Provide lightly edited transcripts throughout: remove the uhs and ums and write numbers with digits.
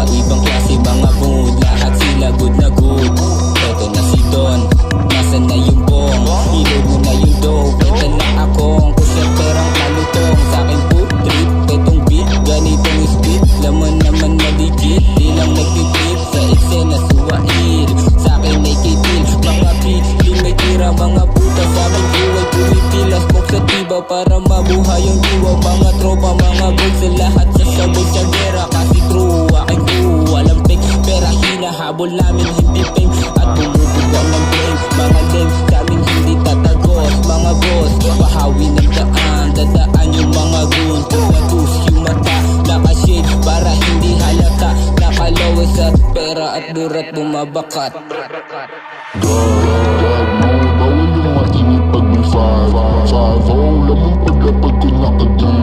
Iba-ibang klase mga mood, lahat sila good na good. Eto na si Don, nasan na yung bong? Ilog mo na yung dough, ito na akong kusya perang malutong. Sa'kin po trip, etong beat, ganitong speed. Laman naman na legit, di lang nagtitip sa eksena suwail. Sa'kin ay kitil, mga beat, di may tira. Mga puta sa aking buhay, pumipila smoke sa tiba para mabuhay ang diwa. Mga tropa, mga gold sa lahat sa sabog sa gera. Kasi true, aking crew, walang fake pera hinahabol namin, hindi fame at bumubuga ng blame. Mga lame, daming hindi tatagos. Mga boss, pahawi ng daan, dadaan yung mga goon. Natus yung mata, nakashade para hindi halata. Nakalawis at pera at durat bumabakat. Bawal yung matinit pag may five. Lamang pagkapag ko nakagin.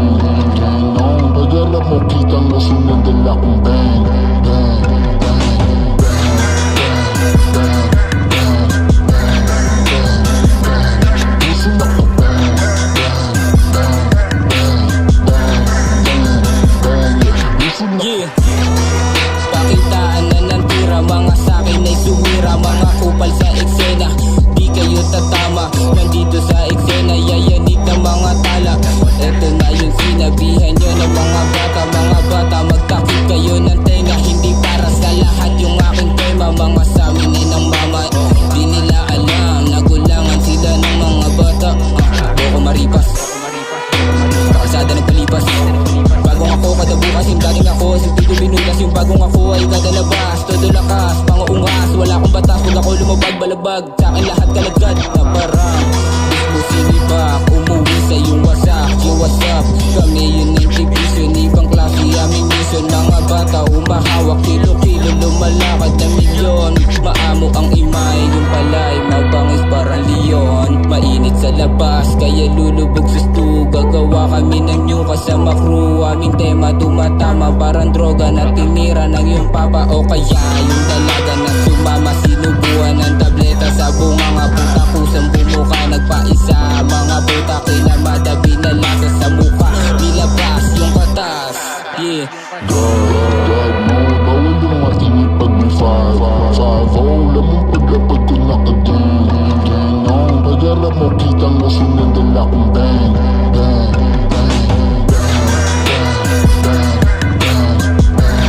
Pag-alam mo kitang nasunang dala kong bang. Yeah, pakitaan na ng tira, mga sakin ay sumira. Mga kupal sa eksena, di kayo tatama. Nandito sa eksena, yayanig ng mga tala. Eto na yung sinabihan nyo ng mga bata, magtakip kayo ng tenga. Hindi para sa lahat yung aking tema. Mga samin ay ng mama, di nila alam, nagulangan sila ng mga bata. Boko maripas, kalsada nagpalipas. Bagong ako kada bukas, yung dating ako simple binutas. Yung bagong ako ay kada labas, todo lakas, mga ungas. Wala akong batas, huwag ako lumabag, balabag. Sa'kin lahat kalagad na parang mismo sinibak, umuwi sa yung wasak. Yung WhatsApp, kami yun yung division. Ibang klase aming mission. Mga bata humahawak, kilo-kilo lumalakad na milyon. Maamo ang imay, yung palay mabangis parang leon. Mainit sa labas, kaya lulubog sa stu. Gagawa kami ng new kasama crew. Aming tema tumatama, parang droga na tinira ng yung papa. O kaya yung dalaga na sumama, sinubuhan ng tableta sa bunganga. Puta kusang bumuka, nagpaisa. Mga puta kinamada, binalasa sa muka. Nilabas yung katas, yeah. Bawal yung matinit pag may five. Lamang pagkapag ko nakagin. Pag-alam mo kitang nasunang dala kong bang.